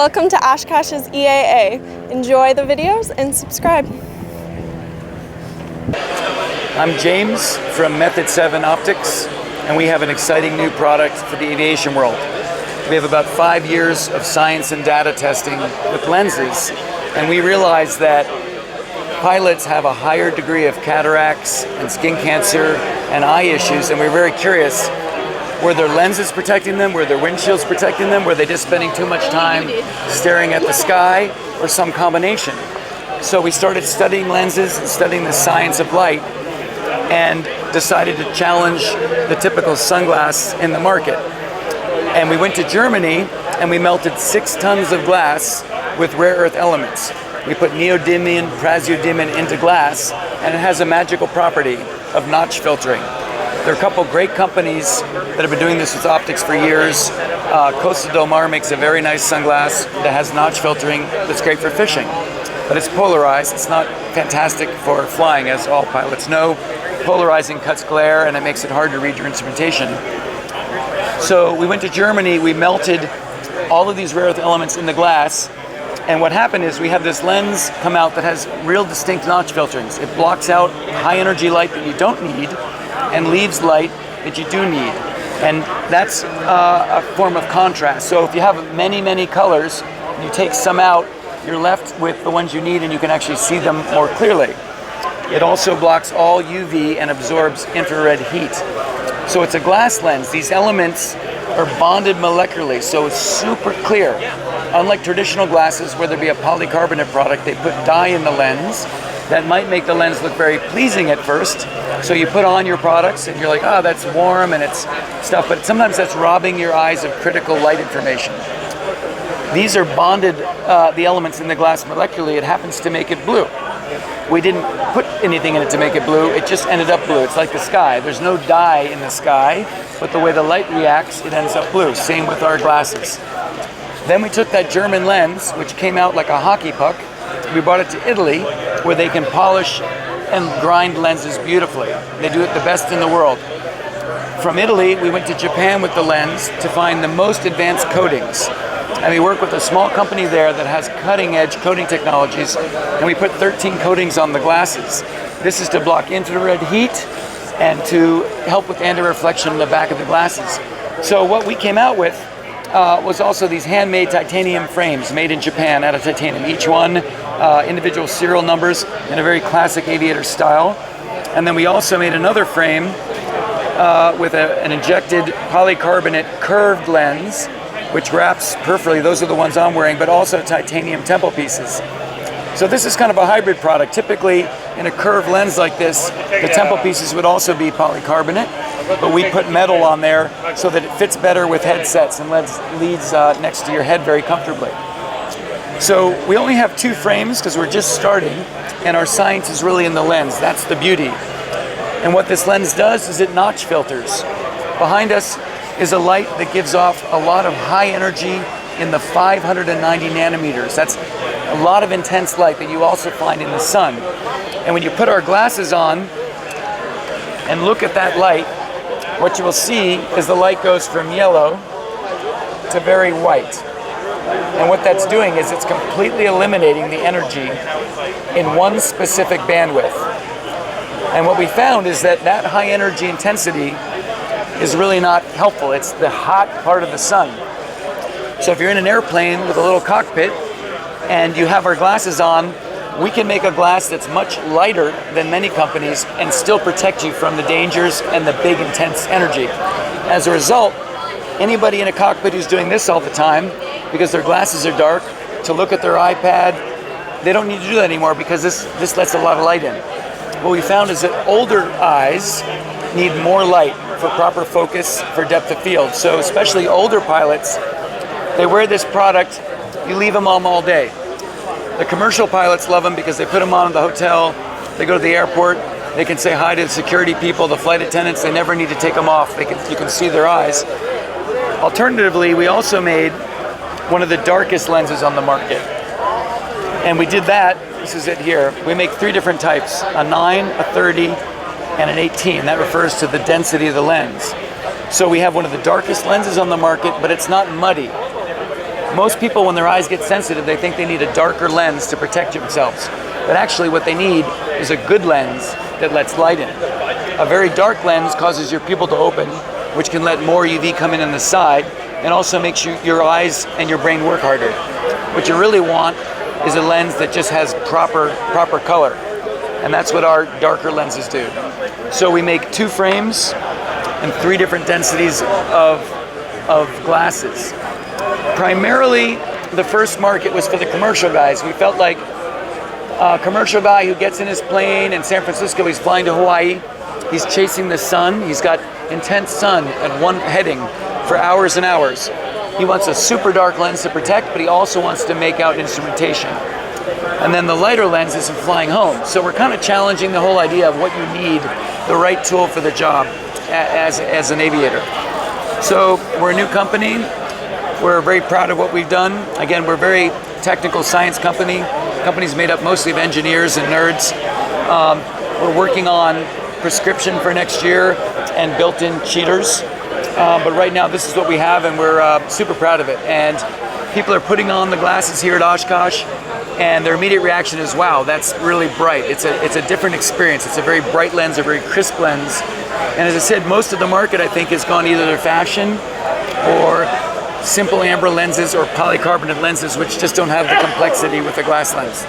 Welcome to Oshkosh's EAA. Enjoy the videos and subscribe. I'm James from Method 7 Optics, and we have an exciting new product for the aviation world. We have about 5 years of science and data testing with lenses, and we realized that pilots have a higher degree of cataracts and skin cancer and eye issues, and we're very curious. Were their lenses protecting them? Were their windshields protecting them? Were they just spending too much time staring at the sky, or some combination? So we started studying lenses and studying the science of light, and decided to challenge the typical sunglass in the market. And we went to Germany and we melted 6 tons of glass with rare earth elements. We put neodymium, praseodymium into glass, and it has a magical property of notch filtering. There are a couple great companies that have been doing this with optics for years. Costa Del Mar makes a very nice sunglass that has notch filtering that's great for fishing. But it's polarized. It's not fantastic for flying, as all pilots know. Polarizing cuts glare and it makes it hard to read your instrumentation. So we went to Germany, we melted all of these rare earth elements in the glass, and what happened is we have this lens come out that has real distinct notch filterings. It blocks out high energy light that you don't need and leaves light that you do need. And that's a form of contrast. So if you have many colors, and you take some out, you're left with the ones you need and you can actually see them more clearly. It also blocks all UV and absorbs infrared heat. So it's a glass lens. These elements are bonded molecularly, so it's super clear. Unlike traditional glasses where there'd be a polycarbonate product, they put dye in the lens. That might make the lens look very pleasing at first. So you put on your products and you're like, oh, that's warm and it's stuff, but sometimes that's robbing your eyes of critical light information. These are bonded, the elements in the glass molecularly. It happens to make it blue. We didn't put anything in it to make it blue, it just ended up blue. It's like the sky. There's no dye in the sky, but the way the light reacts, it ends up blue. Same with our glasses. Then we took that German lens, which came out like a hockey puck. We brought it to Italy, where they can polish and grind lenses beautifully. They do it the best in the world. From Italy, we went to Japan with the lens to find the most advanced coatings. And we work with a small company there that has cutting-edge coating technologies, and we put 13 coatings on the glasses. This is to block infrared heat and to help with anti-reflection in the back of the glasses. So what we came out with was also these handmade titanium frames made in Japan out of titanium. Each one individual serial numbers in a very classic aviator style. And then we also made another frame with an injected polycarbonate curved lens, which wraps perfectly. Those are the ones I'm wearing, but also titanium temple pieces. So this is kind of a hybrid product. Typically, in a curved lens like this, the temple pieces would also be polycarbonate, but we put metal on there so that it fits better with headsets and leads next to your head very comfortably. So we only have 2 frames because we're just starting, and our science is really in the lens. That's the beauty. And what this lens does is it notch filters. Behind us is a light that gives off a lot of high energy in the 590 nanometers. That's a lot of intense light that you also find in the sun. And when you put our glasses on and look at that light, what you will see is the light goes from yellow to very white. And what that's doing is it's completely eliminating the energy in one specific bandwidth. And what we found is that that high energy intensity is really not helpful. It's the hot part of the sun. So if you're in an airplane with a little cockpit and you have our glasses on, we can make a glass that's much lighter than many companies and still protect you from the dangers and the big intense energy. As a result, anybody in a cockpit who's doing this all the time, because their glasses are dark, to look at their iPad, they don't need to do that anymore because this lets a lot of light in. What we found is that older eyes need more light for proper focus, for depth of field. So especially older pilots, they wear this product, you leave them on all day. The commercial pilots love them because they put them on at the hotel, they go to the airport, they can say hi to the security people, the flight attendants, they never need to take them off. You can see their eyes. Alternatively, we also made one of the darkest lenses on the market. And we did that, this is it here. We make 3 different types, a 9, a 30, and an 18. That refers to the density of the lens. So we have one of the darkest lenses on the market, but it's not muddy. Most people, when their eyes get sensitive, they think they need a darker lens to protect themselves. But actually what they need is a good lens that lets light in. A very dark lens causes your pupil to open, which can let more UV come in on the side, and also makes your eyes and your brain work harder. What you really want is a lens that just has proper color. And that's what our darker lenses do. So we make 2 frames and 3 different densities of glasses. Primarily, the first market was for the commercial guys. We felt like a commercial guy who gets in his plane in San Francisco, he's flying to Hawaii, he's chasing the sun, he's got intense sun at one heading for hours and hours. He wants a super dark lens to protect, but he also wants to make out instrumentation. And then the lighter lens is for flying home. So we're kind of challenging the whole idea of what you need, the right tool for the job as an aviator. So we're a new company. We're very proud of what we've done. Again, we're a very technical science company. The company's made up mostly of engineers and nerds. We're working on prescription for next year and built-in cheaters. But right now, this is what we have, and we're super proud of it. And people are putting on the glasses here at Oshkosh, and their immediate reaction is, wow, that's really bright. It's a different experience. It's a very bright lens, a very crisp lens. And as I said, most of the market, I think, has gone either to fashion or simple amber lenses or polycarbonate lenses, which just don't have the complexity with the glass lens.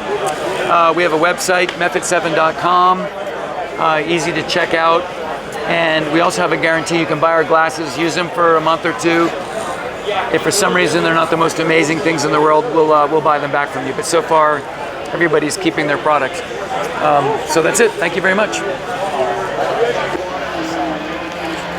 We have a website, method7.com, easy to check out. And we also have a guarantee. You can buy our glasses, use them for a month or 2. If for some reason they're not the most amazing things in the world, we'll buy them back from you. But so far, everybody's keeping their product. So that's it. Thank you very much.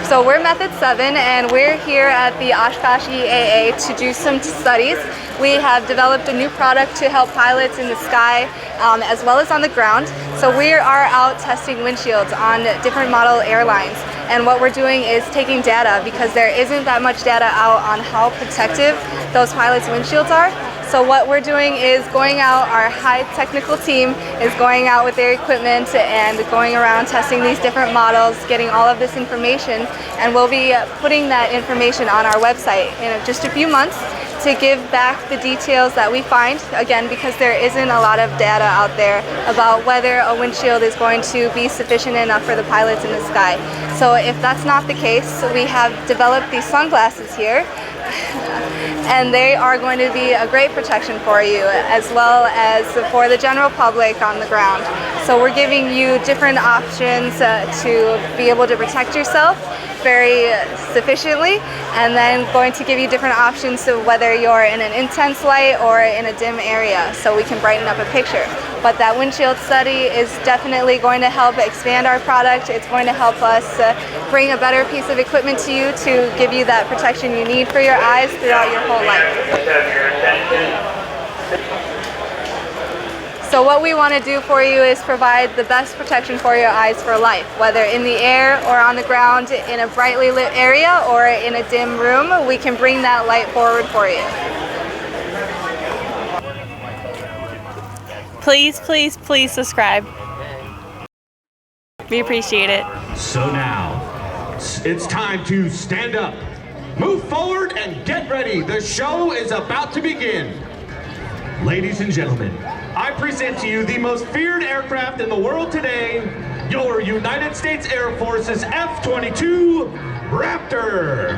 So we're Method 7, and we're here at the Oshkosh EAA to do some studies. We have developed a new product to help pilots in the sky as well as on the ground. So we are out testing windshields on different model airlines. And what we're doing is taking data, because there isn't that much data out on how protective those pilots' windshields are. So what we're doing is going out, our high technical team is going out with their equipment and going around testing these different models, getting all of this information, and we'll be putting that information on our website in just a few months to give back the details that we find, again, because there isn't a lot of data out there about whether a windshield is going to be sufficient enough for the pilots in the sky. So if that's not the case, we have developed these sunglasses here, and they are going to be a great protection for you, as well as for the general public on the ground. So we're giving you different options to be able to protect yourself very sufficiently, and then going to give you different options to whether you're in an intense light or in a dim area, so we can brighten up a picture. But that windshield study is definitely going to help expand our product. It's going to help us bring a better piece of equipment to you to give you that protection you need for your eyes throughout your whole life. So what we want to do for you is provide the best protection for your eyes for life, whether in the air or on the ground, in a brightly lit area or in a dim room. We can bring that light forward for you. Please, please, please subscribe. We appreciate it. So now, it's time to stand up, move forward, and get ready. The show is about to begin. Ladies and gentlemen, I present to you the most feared aircraft in the world today, your United States Air Force's F-22 Raptor.